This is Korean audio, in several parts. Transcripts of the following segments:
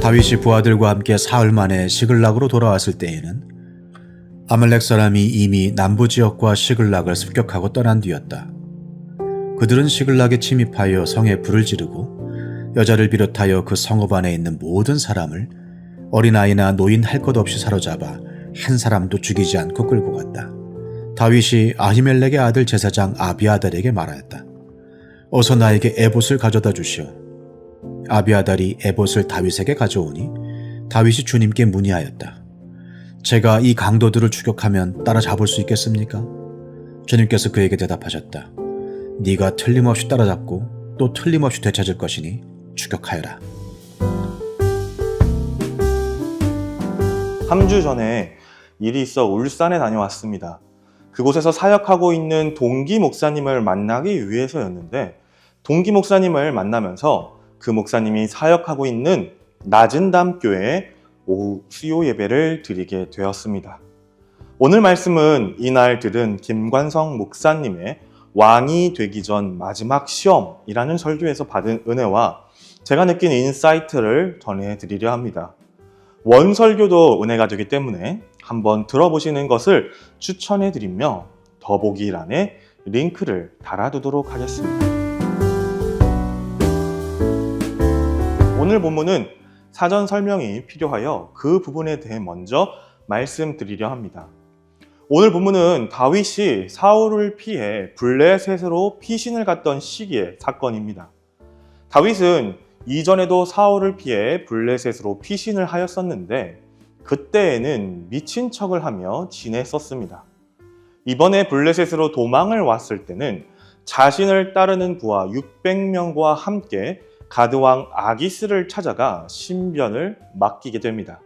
다윗이 부하들과 함께 사흘 만에 시글락으로 돌아왔을 때에는 아말렉 사람이 이미 남부 지역과 시글락을 습격하고 떠난 뒤였다. 그들은 시글락에 침입하여 성에 불을 지르고 여자를 비롯하여 그 성읍 안에 있는 모든 사람을 어린아이나 노인 할 것 없이 사로잡아 한 사람도 죽이지 않고 끌고 갔다. 다윗이 아히멜렉의 아들 제사장 아비아달에게 말하였다. 어서 나에게 에봇을 가져다 주시오. 아비아달이 에봇을 다윗에게 가져오니 다윗이 주님께 문의하였다. 제가 이 강도들을 추격하면 따라잡을 수 있겠습니까? 주님께서 그에게 대답하셨다. 네가 틀림없이 따라잡고 또 틀림없이 되찾을 것이니 추격하여라. 3주 전에 일이 있어 울산에 다녀왔습니다. 그곳에서 사역하고 있는 동기 목사님을 만나기 위해서였는데 동기 목사님을 만나면서 그 목사님이 사역하고 있는 낮은담교회에 오후 수요 예배를 드리게 되었습니다. 오늘 말씀은 이날 들은 김관성 목사님의 왕이 되기 전 마지막 시험이라는 설교에서 받은 은혜와 제가 느낀 인사이트를 전해드리려 합니다. 원설교도 은혜가 되기 때문에 한번 들어보시는 것을 추천해드리며 더보기란에 링크를 달아두도록 하겠습니다. 오늘 본문은 사전 설명이 필요하여 그 부분에 대해 먼저 말씀드리려 합니다. 오늘 본문은 다윗이 사울을 피해 블레셋으로 피신을 갔던 시기의 사건입니다. 다윗은 이전에도 사울을 피해 블레셋으로 피신을 하였었는데 그때에는 미친 척을 하며 지냈었습니다. 이번에 블레셋으로 도망을 왔을 때는 자신을 따르는 부하 600명과 함께 가드왕 아기스를 찾아가 신변을 맡기게 됩니다.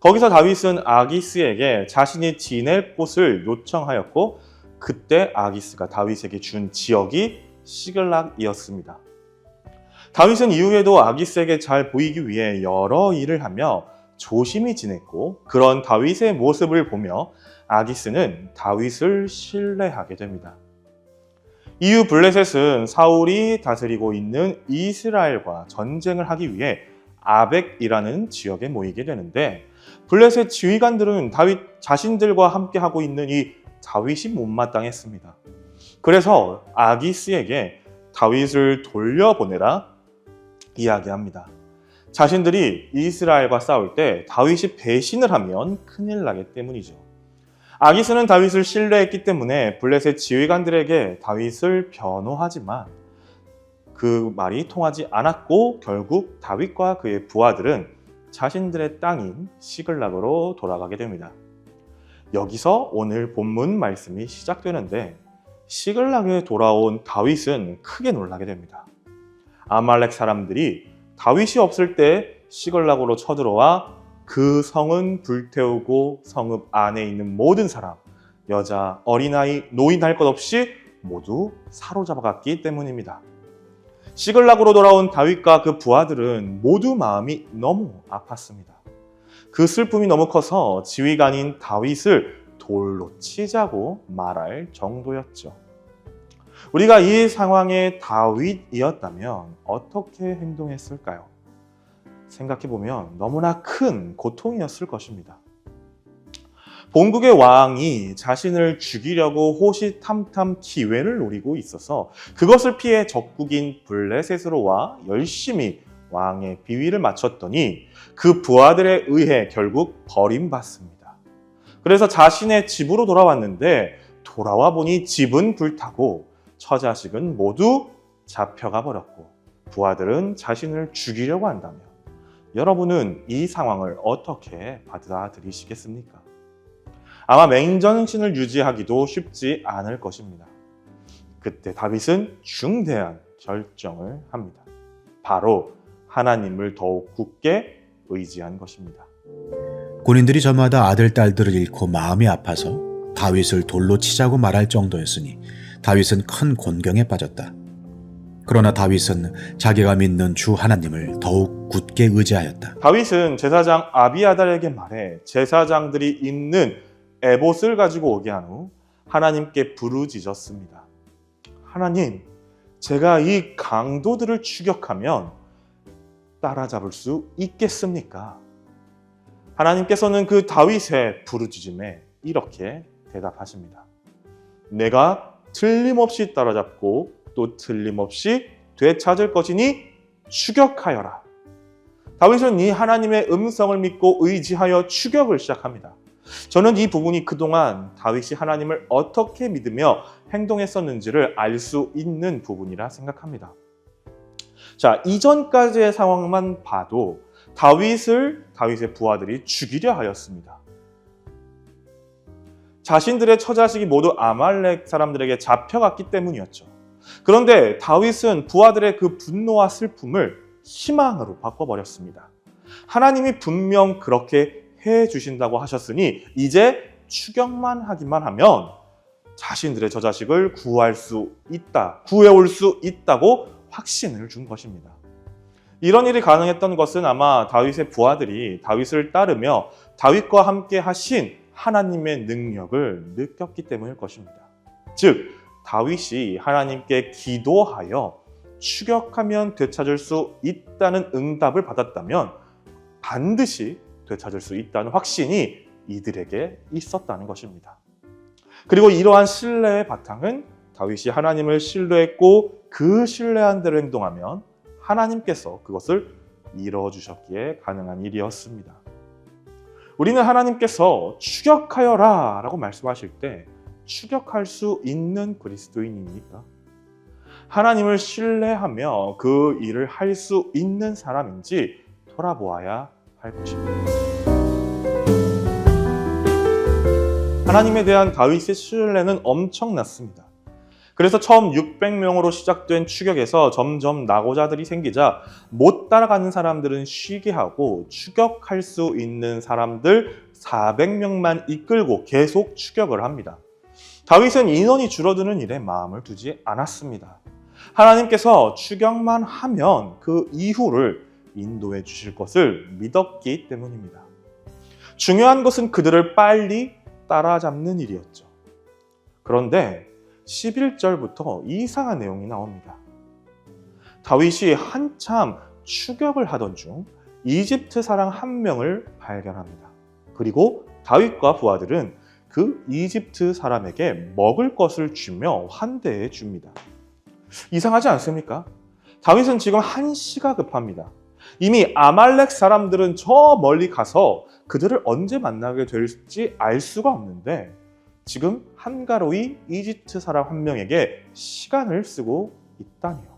거기서 다윗은 아기스에게 자신이 지낼 곳을 요청하였고 그때 아기스가 다윗에게 준 지역이 시글락이었습니다. 다윗은 이후에도 아기스에게 잘 보이기 위해 여러 일을 하며 조심히 지냈고 그런 다윗의 모습을 보며 아기스는 다윗을 신뢰하게 됩니다. 이후 블레셋은 사울이 다스리고 있는 이스라엘과 전쟁을 하기 위해 아벡이라는 지역에 모이게 되는데 블레셋 지휘관들은 다윗 자신들과 함께 하고 있는 이 다윗이 못마땅했습니다. 그래서 아기스에게 다윗을 돌려보내라 이야기합니다. 자신들이 이스라엘과 싸울 때 다윗이 배신을 하면 큰일 나기 때문이죠. 아기스는 다윗을 신뢰했기 때문에 블레셋 지휘관들에게 다윗을 변호하지만 그 말이 통하지 않았고 결국 다윗과 그의 부하들은 자신들의 땅인 시글락으로 돌아가게 됩니다. 여기서 오늘 본문 말씀이 시작되는데 시글락에 돌아온 다윗은 크게 놀라게 됩니다. 아말렉 사람들이 다윗이 없을 때 시글락으로 쳐들어와 그 성은 불태우고 성읍 안에 있는 모든 사람, 여자, 어린아이, 노인 할 것 없이 모두 사로잡아갔기 때문입니다. 시글락으로 돌아온 다윗과 그 부하들은 모두 마음이 너무 아팠습니다. 그 슬픔이 너무 커서 지휘관인 다윗을 돌로 치자고 말할 정도였죠. 우리가 이 상황에 다윗이었다면 어떻게 행동했을까요? 생각해보면 너무나 큰 고통이었을 것입니다. 본국의 왕이 자신을 죽이려고 호시탐탐 기회를 노리고 있어서 그것을 피해 적국인 블레셋으로 와 열심히 왕의 비위를 맞췄더니 그 부하들에 의해 결국 버림받습니다. 그래서 자신의 집으로 돌아왔는데 돌아와 보니 집은 불타고 처자식은 모두 잡혀가 버렸고 부하들은 자신을 죽이려고 한다면 여러분은 이 상황을 어떻게 받아들이시겠습니까? 아마 맹정신을 유지하기도 쉽지 않을 것입니다. 그때 다윗은 중대한 결정을 합니다. 바로 하나님을 더욱 굳게 의지한 것입니다. 군인들이 저마다 아들, 딸들을 잃고 마음이 아파서 다윗을 돌로 치자고 말할 정도였으니 다윗은 큰 곤경에 빠졌다. 그러나 다윗은 자기가 믿는 주 하나님을 더욱 굳게 의지하였다. 다윗은 제사장 아비아달에게 말해 제사장들이 입는 에봇을 가지고 오게 한 후 하나님께 부르짖었습니다. 하나님, 제가 이 강도들을 추격하면 따라잡을 수 있겠습니까? 하나님께서는 그 다윗의 부르짖음에 이렇게 대답하십니다. 내가 틀림없이 따라잡고 또 틀림없이 되찾을 것이니 추격하여라. 다윗은 이 하나님의 음성을 믿고 의지하여 추격을 시작합니다. 저는 이 부분이 그동안 다윗이 하나님을 어떻게 믿으며 행동했었는지를 알 수 있는 부분이라 생각합니다. 자, 이전까지의 상황만 봐도 다윗의 부하들이 죽이려 하였습니다. 자신들의 처자식이 모두 아말렉 사람들에게 잡혀갔기 때문이었죠. 그런데 다윗은 부하들의 그 분노와 슬픔을 희망으로 바꿔버렸습니다. 하나님이 분명 그렇게 해주신다고 하셨으니 이제 추격만 하기만 하면 자신들의 저자식을 구해올 수 있다고 확신을 준 것입니다. 이런 일이 가능했던 것은 아마 다윗의 부하들이 다윗을 따르며 다윗과 함께 하신 하나님의 능력을 느꼈기 때문일 것입니다. 즉, 다윗이 하나님께 기도하여 추격하면 되찾을 수 있다는 응답을 받았다면 반드시 되찾을 수 있다는 확신이 이들에게 있었다는 것입니다. 그리고 이러한 신뢰의 바탕은 다윗이 하나님을 신뢰했고 그 신뢰한 대로 행동하면 하나님께서 그것을 이루어주셨기에 가능한 일이었습니다. 우리는 하나님께서 추격하여라 라고 말씀하실 때 추격할 수 있는 그리스도인입니까? 하나님을 신뢰하며 그 일을 할 수 있는 사람인지 돌아보아야 할 것입니다. 하나님에 대한 다윗의 신뢰는 엄청났습니다. 그래서 처음 600명으로 시작된 추격에서 점점 낙오자들이 생기자 못 따라가는 사람들은 쉬게 하고 추격할 수 있는 사람들 400명만 이끌고 계속 추격을 합니다. 다윗은 인원이 줄어드는 일에 마음을 두지 않았습니다. 하나님께서 추격만 하면 그 이후를 인도해 주실 것을 믿었기 때문입니다. 중요한 것은 그들을 빨리 따라잡는 일이었죠. 그런데 11절부터 이상한 내용이 나옵니다. 다윗이 한참 추격을 하던 중 이집트 사람 한 명을 발견합니다. 그리고 다윗과 부하들은 그 이집트 사람에게 먹을 것을 주며 환대해 줍니다. 이상하지 않습니까? 다윗은 지금 한시가 급합니다. 이미 아말렉 사람들은 저 멀리 가서 그들을 언제 만나게 될지 알 수가 없는데 지금 한가로이 이집트 사람 한 명에게 시간을 쓰고 있다니요.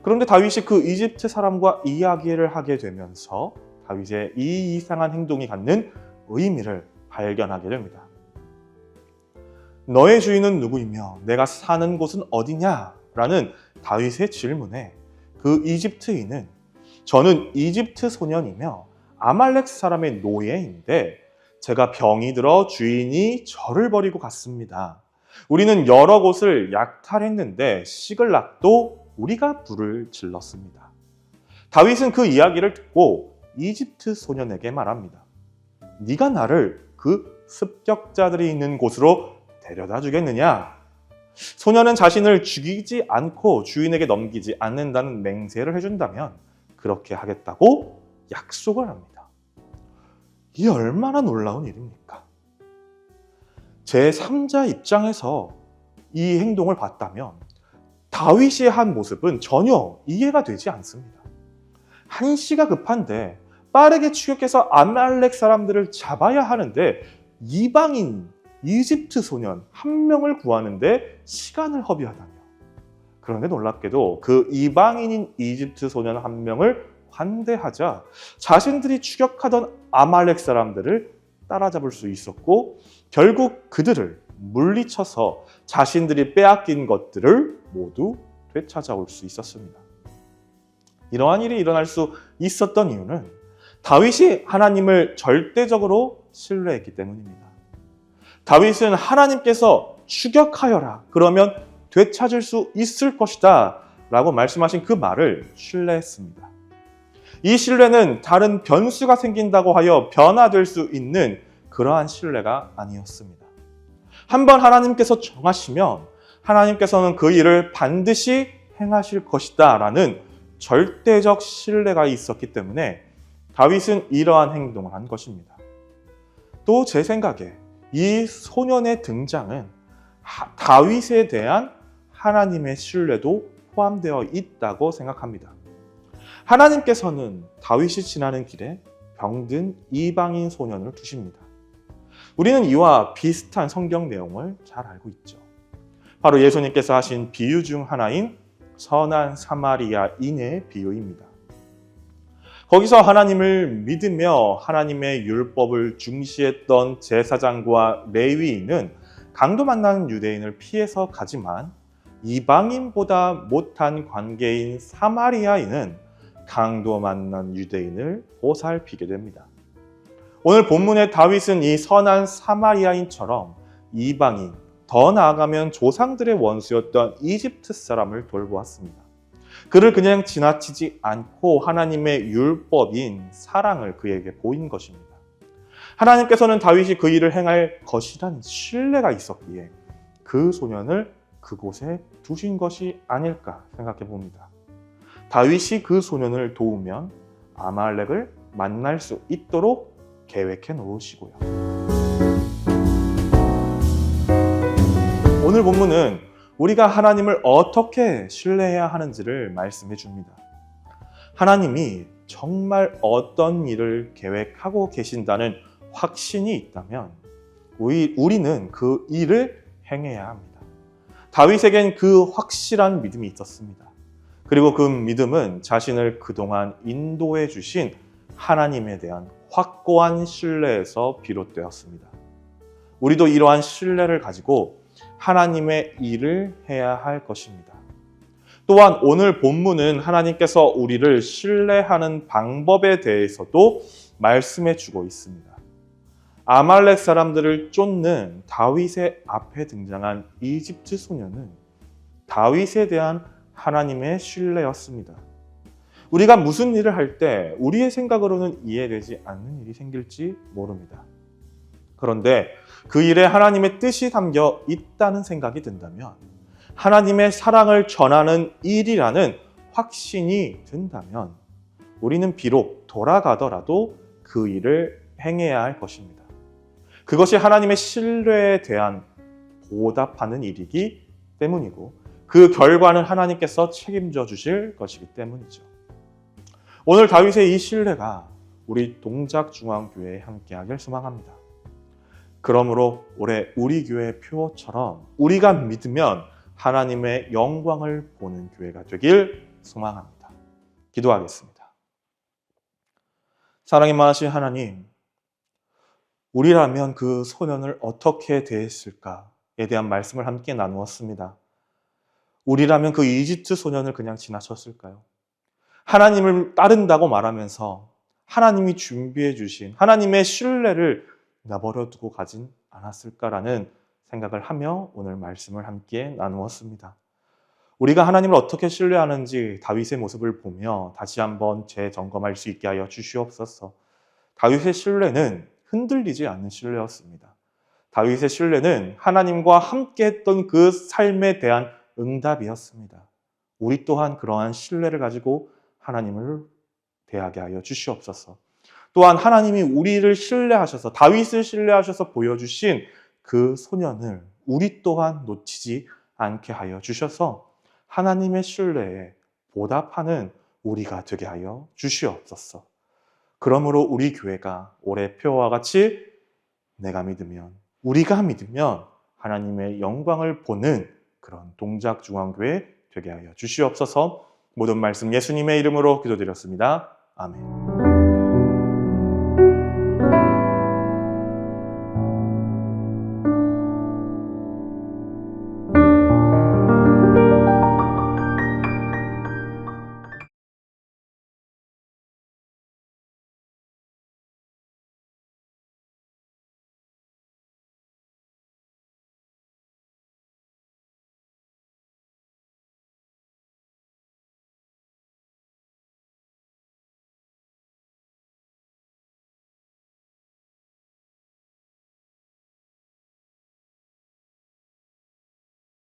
그런데 다윗이 그 이집트 사람과 이야기를 하게 되면서 다윗의 이 이상한 행동이 갖는 의미를 발견하게 됩니다. 너의 주인은 누구이며 내가 사는 곳은 어디냐? 라는 다윗의 질문에 그 이집트인은 저는 이집트 소년이며 아말렉 사람의 노예인데 제가 병이 들어 주인이 저를 버리고 갔습니다. 우리는 여러 곳을 약탈했는데 시글락도 우리가 불을 질렀습니다. 다윗은 그 이야기를 듣고 이집트 소년에게 말합니다. 네가 나를 그 습격자들이 있는 곳으로 데려다 주겠느냐? 소년은 자신을 죽이지 않고 주인에게 넘기지 않는다는 맹세를 해준다면 그렇게 하겠다고 약속을 합니다. 이 얼마나 놀라운 일입니까? 제3자 입장에서 이 행동을 봤다면 다윗이 한 모습은 전혀 이해가 되지 않습니다. 한시가 급한데 빠르게 추격해서 아말렉 사람들을 잡아야 하는데 이방인 이집트 소년 한 명을 구하는데 시간을 허비하다며. 그런데 놀랍게도 그 이방인인 이집트 소년 한 명을 환대하자 자신들이 추격하던 아말렉 사람들을 따라잡을 수 있었고 결국 그들을 물리쳐서 자신들이 빼앗긴 것들을 모두 되찾아올 수 있었습니다. 이러한 일이 일어날 수 있었던 이유는 다윗이 하나님을 절대적으로 신뢰했기 때문입니다. 다윗은 하나님께서 추격하여라 그러면 되찾을 수 있을 것이다 라고 말씀하신 그 말을 신뢰했습니다. 이 신뢰는 다른 변수가 생긴다고 하여 변화될 수 있는 그러한 신뢰가 아니었습니다. 한번 하나님께서 정하시면 하나님께서는 그 일을 반드시 행하실 것이다 라는 절대적 신뢰가 있었기 때문에 다윗은 이러한 행동을 한 것입니다. 또 제 생각에 이 소년의 등장은 다윗에 대한 하나님의 신뢰도 포함되어 있다고 생각합니다. 하나님께서는 다윗이 지나는 길에 병든 이방인 소년을 두십니다. 우리는 이와 비슷한 성경 내용을 잘 알고 있죠. 바로 예수님께서 하신 비유 중 하나인 선한 사마리아인의 비유입니다. 거기서 하나님을 믿으며 하나님의 율법을 중시했던 제사장과 레위인은 강도 만나는 유대인을 피해서 가지만 이방인보다 못한 관계인 사마리아인은 강도 만난 유대인을 보살피게 됩니다. 오늘 본문의 다윗은 이 선한 사마리아인처럼 이방인, 더 나아가면 조상들의 원수였던 이집트 사람을 돌보았습니다. 그를 그냥 지나치지 않고 하나님의 율법인 사랑을 그에게 보인 것입니다. 하나님께서는 다윗이 그 일을 행할 것이라는 신뢰가 있었기에 그 소년을 그곳에 두신 것이 아닐까 생각해 봅니다. 다윗이 그 소년을 도우면 아말렉을 만날 수 있도록 계획해 놓으시고요. 오늘 본문은 우리가 하나님을 어떻게 신뢰해야 하는지를 말씀해 줍니다. 하나님이 정말 어떤 일을 계획하고 계신다는 확신이 있다면 우리는 그 일을 행해야 합니다. 다윗에겐 그 확실한 믿음이 있었습니다. 그리고 그 믿음은 자신을 그동안 인도해 주신 하나님에 대한 확고한 신뢰에서 비롯되었습니다. 우리도 이러한 신뢰를 가지고 하나님의 일을 해야 할 것입니다. 또한 오늘 본문은 하나님께서 우리를 신뢰하는 방법에 대해서도 말씀해 주고 있습니다. 아말렉 사람들을 쫓는 다윗의 앞에 등장한 이집트 소년은 다윗에 대한 하나님의 신뢰였습니다. 우리가 무슨 일을 할 때 우리의 생각으로는 이해되지 않는 일이 생길지 모릅니다. 그런데 그 일에 하나님의 뜻이 담겨 있다는 생각이 든다면, 하나님의 사랑을 전하는 일이라는 확신이 든다면 우리는 비록 돌아가더라도 그 일을 행해야 할 것입니다. 그것이 하나님의 신뢰에 대한 보답하는 일이기 때문이고 그 결과는 하나님께서 책임져 주실 것이기 때문이죠. 오늘 다윗의 이 신뢰가 우리 동작중앙교회에 함께하길 소망합니다. 그러므로 올해 우리 교회 표어처럼 우리가 믿으면 하나님의 영광을 보는 교회가 되길 소망합니다. 기도하겠습니다. 사랑이 많으신 하나님, 우리라면 그 소년을 어떻게 대했을까에 대한 말씀을 함께 나누었습니다. 우리라면 그 이집트 소년을 그냥 지나쳤을까요? 하나님을 따른다고 말하면서 하나님이 준비해 주신 하나님의 신뢰를 내버려 두고 가진 않았을까라는 생각을 하며 오늘 말씀을 함께 나누었습니다. 우리가 하나님을 어떻게 신뢰하는지 다윗의 모습을 보며 다시 한번 재점검할 수 있게 하여 주시옵소서. 다윗의 신뢰는 흔들리지 않는 신뢰였습니다. 다윗의 신뢰는 하나님과 함께 했던 그 삶에 대한 응답이었습니다. 우리 또한 그러한 신뢰를 가지고 하나님을 대하게 하여 주시옵소서. 또한 하나님이 우리를 신뢰하셔서 다윗을 신뢰하셔서 보여주신 그 소년을 우리 또한 놓치지 않게 하여 주셔서 하나님의 신뢰에 보답하는 우리가 되게 하여 주시옵소서. 그러므로 우리 교회가 올해 표와 같이 내가 믿으면, 우리가 믿으면 하나님의 영광을 보는 그런 동작중앙교회 되게 하여 주시옵소서. 모든 말씀 예수님의 이름으로 기도드렸습니다. 아멘.